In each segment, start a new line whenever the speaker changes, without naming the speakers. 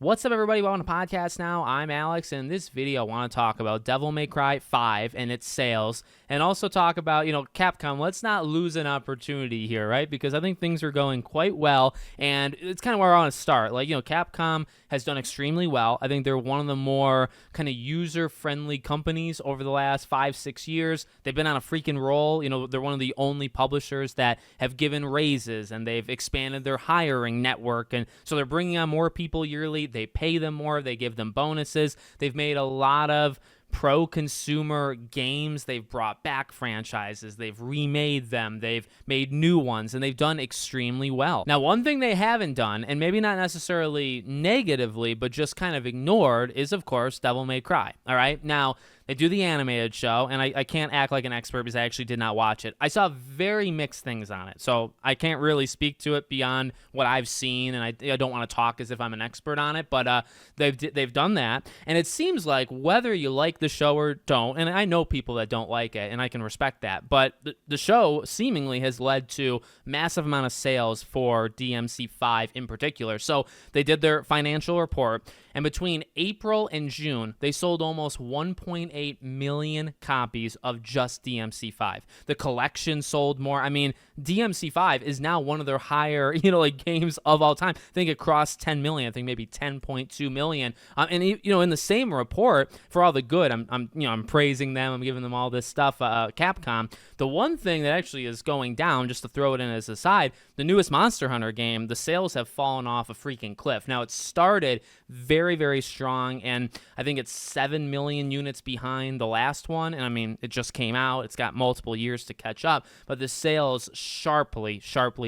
What's up, everybody? Welcome to Podcast Now. I'm Alex, and in this video, I want to talk about Devil May Cry 5 and its sales, and also talk about, Capcom. Let's not lose an opportunity here, right? Because I think things are going quite well, and it's kind of where I want to start. Capcom has done extremely well. I think they're one of the more kind of user-friendly companies over the last 5-6 years. They've been on a freaking roll. They're one of the only publishers that have given raises, and they've expanded their hiring network, and so they're bringing on more people yearly. They pay them more. They give them bonuses. They've made a lot of pro-consumer games. They've brought back franchises. They've remade them. They've made new ones, and they've done extremely well. Now, one thing they haven't done, and maybe not necessarily negatively, but just kind of ignored, is, of course, Devil May Cry. All right? Now, they do the animated show, and I can't act like an expert because I actually did not watch it. I saw very mixed things on it, so I can't really speak to it beyond what I've seen, and I don't want to talk as if I'm an expert on it, but they've done that, and it seems like whether you like the show or don't, and I know people that don't like it, and I can respect that, but the show seemingly has led to massive amount of sales for DMC5 in particular. So they did their financial report, and between April and June, they sold almost 1.8 million copies of just DMC5. The collection sold more. I mean, DMC5 is now one of their higher, games of all time. I think it crossed 10 million. I think maybe 10.2 million. And in the same report, for all the good, I'm praising them. I'm giving them all this stuff. Capcom. The one thing that actually is going down, just to throw it in as a side, the newest Monster Hunter game, the sales have fallen off a freaking cliff. Now, it started very, very strong, and I think it's 7 million units behind the last one, and I mean, it just came out. It's got multiple years to catch up, but the sales sharply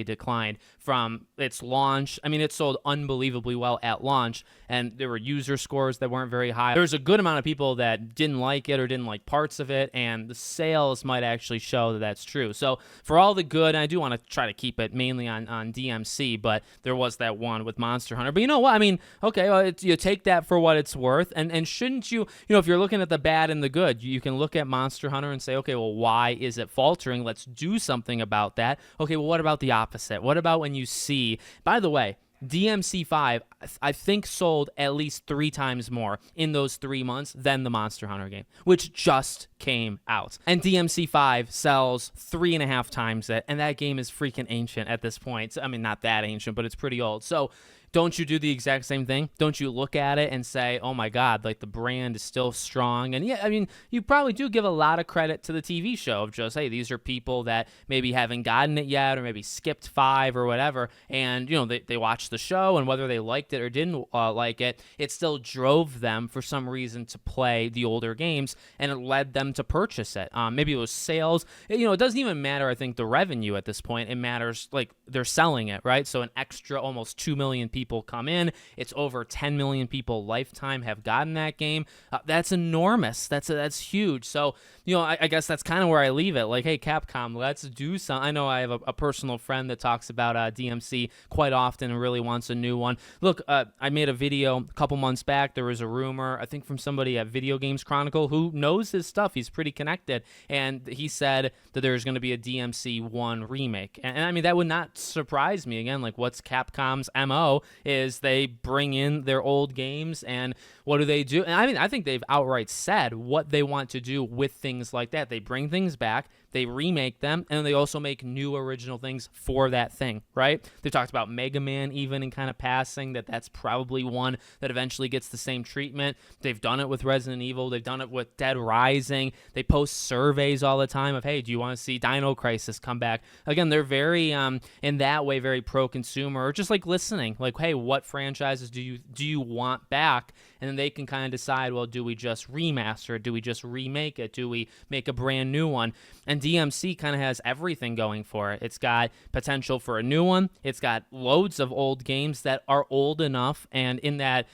declined from its launch. I mean, it sold unbelievably well at launch, and there were user scores that weren't very high. There's a good amount of people that didn't like it or didn't like parts of it, and the sales might actually show that that's true. So for all the good, and I do want to try to keep it mainly on DMC, but there was that one with Monster Hunter. But you know what? I mean, okay, well, you take that for what it's worth, and shouldn't you, if you're looking at the bad and the good, you can look at Monster Hunter and say, okay, well, why is it faltering? Let's do something about that. Okay, well, what about the opposite? What about when you see, by the way, DMC5, I think, sold at least 3 times more in those 3 months than the Monster Hunter game, which just came out. And DMC5 sells 3.5 times it, and that game is freaking ancient at this point. I mean, not that ancient, but it's pretty old. So don't you do the exact same thing? Don't you look at it and say, oh my God, like the brand is still strong? And yeah, I mean, you probably do give a lot of credit to the TV show of just, hey, these are people that maybe haven't gotten it yet or maybe skipped 5 or whatever. And, they watched the show, and whether they liked it or didn't like it, it still drove them for some reason to play the older games, and it led them to purchase it. Maybe it was sales. It doesn't even matter, I think, the revenue at this point. It matters, like, they're selling it, right? So an extra almost 2 million people come in. It's over 10 million people lifetime have gotten that game. That's enormous. That's huge. So, I guess that's kind of where I leave it. Like, hey, Capcom, let's do something. I know I have a personal friend that talks about DMC quite often and really wants a new one. Look, I made a video a couple months back. There was a rumor, I think from somebody at Video Games Chronicle who knows his stuff. He's pretty connected. And he said that there's going to be a DMC 1 remake. And I mean, that would not surprise me. Again, like, what's Capcom's MO? Is they bring in their old games, and what do they do? And I mean, I think they've outright said what they want to do with things like that. They bring things back, they remake them, and they also make new original things for that thing, right? They talked about Mega Man even in kind of passing, that's probably one that eventually gets the same treatment. They've done it with Resident Evil. They've done it with Dead Rising. They post surveys all the time of, hey, do you want to see Dino Crisis come back? Again, they're very, in that way, very pro-consumer, or just like listening, like, hey, what franchises do you want back? And then they can kind of decide, well, do we just remaster it? Do we just remake it? Do we make a brand new one? And DMC kind of has everything going for it. It's got potential for a new one. It's got loads of old games that are old enough and in that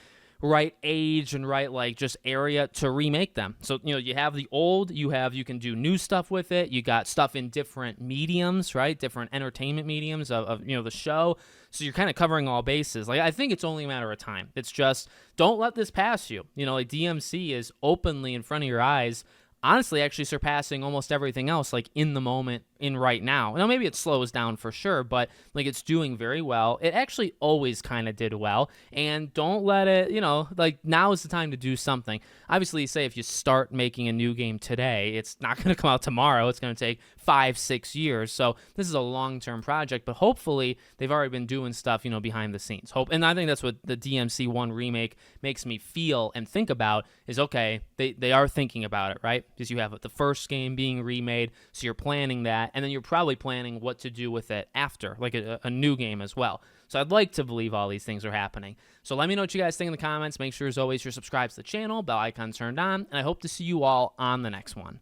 right age and right, like, just area to remake them. So, you have the old, you can do new stuff with it. You got stuff in different mediums, right? Different entertainment mediums of the show. So you're kind of covering all bases. Like, I think it's only a matter of time. It's just, don't let this pass you. Like, DMC is openly in front of your eyes, honestly actually surpassing almost everything else, like, in the moment in right now. Now, maybe it slows down for sure, but like it's doing very well. It actually always kind of did well. And don't let it, like now is the time to do something. Obviously, say if you start making a new game today, it's not going to come out tomorrow. It's going to take 5-6 years. So this is a long-term project, but hopefully they've already been doing stuff, behind the scenes. And I think that's what the DMC1 remake makes me feel and think about is, okay, they are thinking about it, right? Because you have the first game being remade, so you're planning that, and then you're probably planning what to do with it after, like a new game as well. So I'd like to believe all these things are happening. So let me know what you guys think in the comments. Make sure, as always, you're subscribed to the channel, bell icon turned on, and I hope to see you all on the next one.